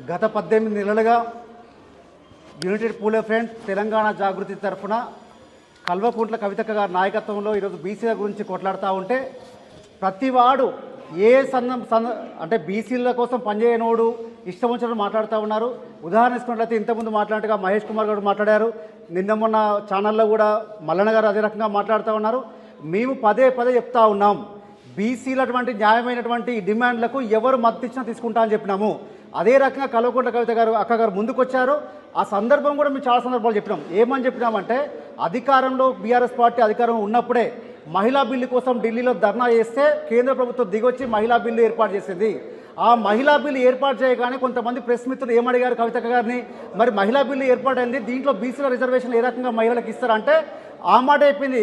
గత 18 నెలలుగా united pool of friends Telangana Jagruthi తరఫున కల్వకుంట్ల కవితక్క గారి నాయకత్వంలో ఈరోజు బీసీల గురించి కొట్లాడుతూ ఉంటే ప్రతివాడు ఏ అంటే బీసీల కోసం పనిచేయనోడు ఇష్టం వచ్చినట్టు మాట్లాడుతూ ఉన్నారు. ఉదాహరణ ఇస్తున్నట్లయితే ఇంతకుముందు మాట్లాడినట్టుగా మహేష్ కుమార్ గారు మాట్లాడారు. నిన్న మొన్న ఛానల్లో కూడా మల్లన్న గారు అదే రకంగా మాట్లాడుతూ ఉన్నారు. మేము పదే పదే చెప్తా ఉన్నాం, బీసీలటువంటి న్యాయమైనటువంటి డిమాండ్లకు ఎవరు మద్దతు ఇచ్చినా తీసుకుంటా అని చెప్పినాము. అదే రకంగా కల్వకుంట్ల కవిత గారు అక్కగారు ముందుకు వచ్చారు. ఆ సందర్భం కూడా మేము చాలా సందర్భాలు చెప్పినాం. ఏమని చెప్పినామంటే, అధికారంలో బీఆర్ఎస్ పార్టీ అధికారం ఉన్నప్పుడే మహిళా బిల్లు కోసం ఢిల్లీలో ధర్నా చేస్తే కేంద్ర ప్రభుత్వం దిగొచ్చి మహిళా బిల్లు ఏర్పాటు చేసింది. ఆ మహిళా బిల్లు ఏర్పాటు చేయగానే కొంతమంది ప్రెస్ మిత్రులు ఏమడిగారు కవితక్క గారిని, మరి మహిళా బిల్లు ఏర్పాటైంది, దీంట్లో బీసీల రిజర్వేషన్ ఏ రకంగా మహిళలకు ఇస్తారంటే ఆ మాట అయిపోయింది.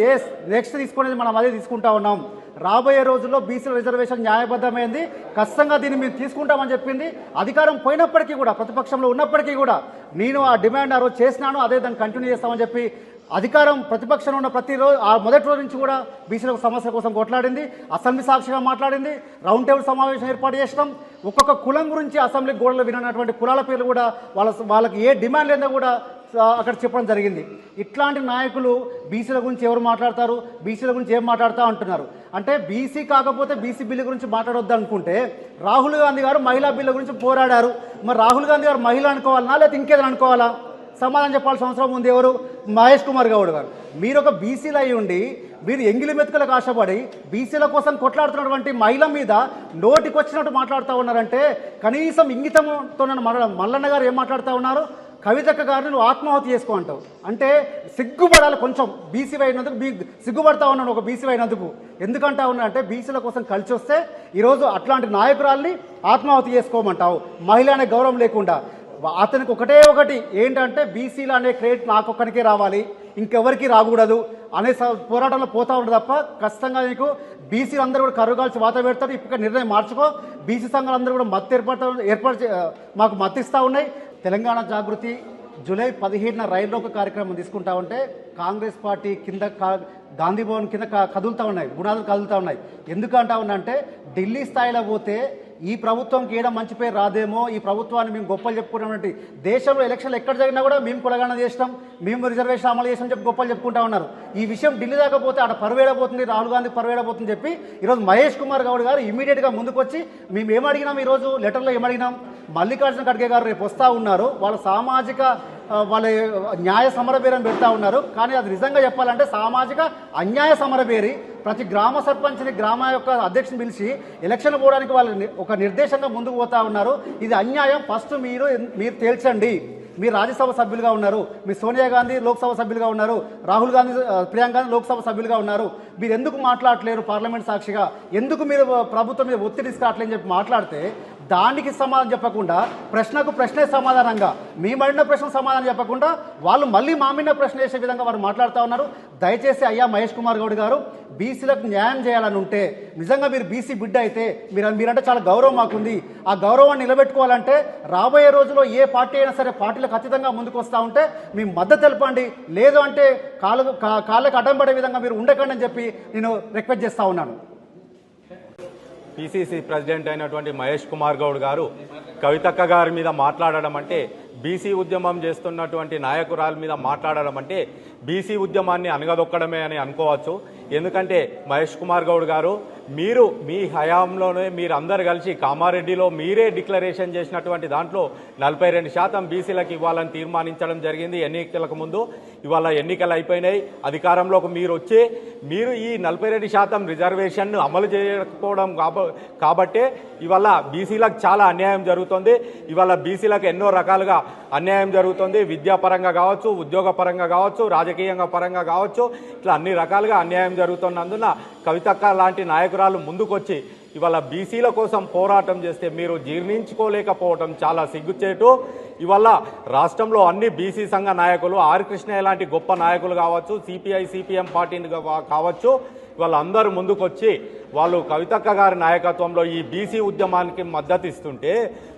నెక్స్ట్ తీసుకునేది మనం అదే తీసుకుంటా ఉన్నాం. రాబోయే రోజుల్లో బీసీల రిజర్వేషన్ న్యాయబద్ధమైంది, ఖచ్చితంగా దీన్ని మేము తీసుకుంటామని చెప్పింది. అధికారం పోయినప్పటికీ కూడా, ప్రతిపక్షంలో ఉన్నప్పటికీ కూడా నేను ఆ డిమాండ్ ఆ రోజు చేసినాను, అదే దాన్ని కంటిన్యూ చేస్తామని చెప్పి అధికారం ప్రతిపక్షంలో ఉన్న ప్రతిరోజు ఆ మొదటి రోజు నుంచి కూడా బీసీల సమస్య కోసం కొట్లాడింది. అసెంబ్లీ సాక్షిగా మాట్లాడింది. రౌండ్ టేబుల్ సమావేశం ఏర్పాటు చేసినాం. ఒక్కొక్క కులం గురించి అసెంబ్లీ గోడలు వినటువంటి కులాల పేర్లు కూడా వాళ్ళకి ఏ డిమాండ్ లేదో కూడా అక్కడ చెప్పడం జరిగింది. ఇట్లాంటి నాయకులు బీసీల గురించి ఎవరు మాట్లాడతారు, బీసీల గురించి ఏం మాట్లాడుతూ అంటున్నారు. అంటే బీసీ కాకపోతే బీసీ బిల్లు గురించి మాట్లాడొద్దు అనుకుంటే రాహుల్ గాంధీ గారు మహిళా బిల్లు గురించి పోరాడారు. మరి రాహుల్ గాంధీ గారు మహిళ అనుకోవాలనా లేకపోతే ఇంకేదైనా అనుకోవాలా? సమాధానం చెప్పాల్సిన అవసరం ఉంది. ఎవరు? మహేష్ కుమార్ గౌడ్ గారు. మీరు ఒక బీసీలు అయి ఉండి మీరు ఎంగిలి మెతుకులకు ఆశపడి బీసీల కోసం కొట్లాడుతున్నటువంటి మహిళ మీద నోటికొచ్చినట్టు మాట్లాడుతూ ఉన్నారంటే కనీసం ఇంగితంతో నన్ను మల్లన్న గారు ఏం మాట్లాడుతూ ఉన్నారు, కవితక్క గారిని నువ్వు ఆత్మాహుతి చేసుకో అంటావు. అంటే సిగ్గుపడాలి కొంచెం. బీసీ అయినందుకు సిగ్గుపడతా ఉన్నాను ఒక బీసీ అయినందుకు. ఎందుకంటా ఉన్నా అంటే బీసీల కోసం కలిసి వస్తే ఈరోజు అట్లాంటి నాయకురాల్ని ఆత్మాహుతి చేసుకోమంటావు, మహిళ అనే గౌరవం లేకుండా. అతనికి ఒకటి ఏంటంటే బీసీలు అనే క్రెడిట్ నాకొక్కడికే రావాలి, ఇంకెవరికి రాకూడదు అనే పోరాటంలో పోతా ఉండదు తప్ప ఖచ్చితంగా నీకు బీసీలు అందరూ కూడా కరుగాల్సి వాత పెడతారు. ఇప్పుడు నిర్ణయం మార్చుకో. బీసీ సంఘాలు అందరూ కూడా మాకు మద్దతు ఇస్తూ ఉన్నాయి. తెలంగాణ జాగృతి జూలై 17న రైల్రోక కార్యక్రమం తీసుకుంటా ఉంటే కాంగ్రెస్ పార్టీ కింద గాంధీ భవన్ కింద కదులుతూ ఉన్నాయి, గుణాలు కదులుతూ ఉన్నాయి. ఎందుకంటా ఉన్నా ఢిల్లీ స్థాయిలో పోతే ఈ ప్రభుత్వంకి ఏడా మంచి పేరు రాదేమో, ఈ ప్రభుత్వాన్ని మేము గొప్పలు చెప్పుకున్నటువంటి దేశంలో ఎలక్షన్లు ఎక్కడ జరిగినా కూడా మేము కులగాన చేస్తాం, మేము రిజర్వేషన్ అమలు చేస్తాం చెప్పి గొప్పలు చెప్పుకుంటా ఉన్నారు. ఈ విషయం ఢిల్లీ దాకా పోతే అక్కడ పరువేడబోతుంది, రాహుల్ గాంధీ పరువేడబోతుందని చెప్పి ఈరోజు మహేష్ కుమార్ గౌడ్ గారు ఇమీడియట్గా ముందుకు వచ్చి మేము ఏమడిగినాం, ఈరోజు లెటర్లో ఏమడిగినాం, మల్లికార్జున ఖర్గే గారు రేపు వస్తూ ఉన్నారు, వాళ్ళ సామాజిక వాళ్ళ న్యాయ సమరబేరం పెడతా ఉన్నారు. కానీ అది నిజంగా చెప్పాలంటే సామాజిక అన్యాయ సమరబేరి. ప్రతి గ్రామ సర్పంచ్ని గ్రామ యొక్క అధ్యక్షుని పిలిచి ఎలక్షన్ పోవడానికి వాళ్ళు ఒక నిర్దేశంగా ముందుకు పోతా ఉన్నారు. ఇది అన్యాయం. ఫస్ట్ మీరు తేల్చండి. మీరు రాజ్యసభ సభ్యులుగా ఉన్నారు, మీ సోనియా గాంధీ లోక్సభ సభ్యులుగా ఉన్నారు, రాహుల్ గాంధీ ప్రియాంక గాంధీ లోక్సభ సభ్యులుగా ఉన్నారు. మీరు ఎందుకు మాట్లాడలేరు పార్లమెంట్ సాక్షిగా? ఎందుకు మీరు ప్రభుత్వం మీద ఒత్తిడి తీసుకురావట్లేని చెప్పి మాట్లాడితే దానికి సమాధానం చెప్పకుండా ప్రశ్నకు ప్రశ్నే సమాధానంగా మేము అడిగిన ప్రశ్న సమాధానం చెప్పకుండా వాళ్ళు మళ్ళీ మా మీద ప్రశ్న చేసే విధంగా వారు మాట్లాడుతూ ఉన్నారు. దయచేసి అయ్యా మహేష్ కుమార్ గౌడ్ గారు, బీసీలకు న్యాయం చేయాలని ఉంటే, నిజంగా మీరు బీసీ బిడ్డ అయితే మీరంటే చాలా గౌరవం మాకుంది. ఆ గౌరవాన్ని నిలబెట్టుకోవాలంటే రాబోయే రోజుల్లో ఏ పార్టీ అయినా సరే పార్టీలకు ఖచ్చితంగా ముందుకు వస్తూ ఉంటే మీ మద్దతు తెలపండి. లేదు అంటే కాళ్ళకు అడ్డం పడే విధంగా మీరు ఉండకండి అని చెప్పి నేను రిక్వెస్ట్ చేస్తూ ఉన్నాను. పిసిసి ప్రెసిడెంట్ అయినటువంటి మహేష్ కుమార్ గౌడ్ గారు కవితక్క గారి మీద మాట్లాడడం అంటే, బీసీ ఉద్యమం చేస్తున్నటువంటి నాయకురాల మీద మాట్లాడడం అంటే బీసీ ఉద్యమాన్ని అనగదొక్కడమే అని అనుకోవచ్చు. ఎందుకంటే మహేష్ కుమార్ గౌడ్ గారు, మీరు మీ హయాంలోనే మీరు అందరు కలిసి కామారెడ్డిలో మీరే డిక్లరేషన్ చేసినటువంటి దాంట్లో 42% బీసీలకు ఇవ్వాలని తీర్మానించడం జరిగింది ఎన్నికలకు ముందు. ఇవాళ ఎన్నికలు అయిపోయినాయి, అధికారంలోకి మీరు వచ్చి మీరు ఈ 42% రిజర్వేషన్ను అమలు చేయకపోవడం కాబట్టే ఇవాళ బీసీలకు చాలా అన్యాయం జరుగుతుంది. ఇవాళ బీసీలకు ఎన్నో రకాలుగా అన్యాయం జరుగుతుంది. విద్యాపరంగా కావచ్చు, ఉద్యోగ పరంగా కావచ్చు, రాజకీయంగా పరంగా కావచ్చు, ఇట్లా అన్ని రకాలుగా అన్యాయం జరుగుతున్నందున కవితక్క లాంటి నాయకురాలు ముందుకొచ్చి ఇవాళ బీసీల కోసం పోరాటం చేస్తే మీరు జీర్ణించుకోలేకపోవడం చాలా సిగ్గుచేటు. ఇవాళ రాష్ట్రంలో అన్ని బీసీ సంఘ నాయకులు, ఆర్ కృష్ణయ్య లాంటి గొప్ప నాయకులు కావచ్చు, సిపిఐ సిపిఎం పార్టీని కావచ్చు, వాళ్ళందరూ ముందుకొచ్చి వాళ్ళు కవితక్క గారి నాయకత్వంలో ఈ బీసీ ఉద్యమానికి మద్దతు ఇస్తుంటే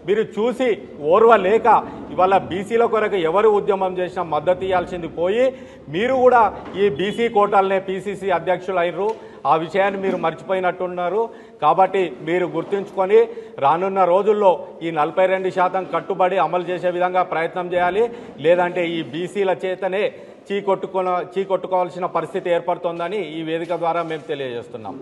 మీరు చూసి ఓర్వలేక ఇవాళ బీసీల కొరకు ఎవరు ఉద్యమం చేసినా మద్దతు ఇవ్వాల్సింది పోయి మీరు కూడా ఈ బీసీ కోటాలనే పిసిసి అధ్యక్షులు అయినరు. ఆ విషయాన్ని మీరు మర్చిపోయినట్టున్నారు. కాబట్టి మీరు గుర్తుంచుకొని రానున్న రోజుల్లో ఈ 42% కట్టుబడి అమలు చేసే విధంగా ప్రయత్నం చేయాలి. లేదంటే ఈ బీసీల చేతనే చీకొట్టుకోవాల్సిన పరిస్థితి ఏర్పడుతోందని ఈ వేదిక ద్వారా మేము తెలియజేస్తున్నాం.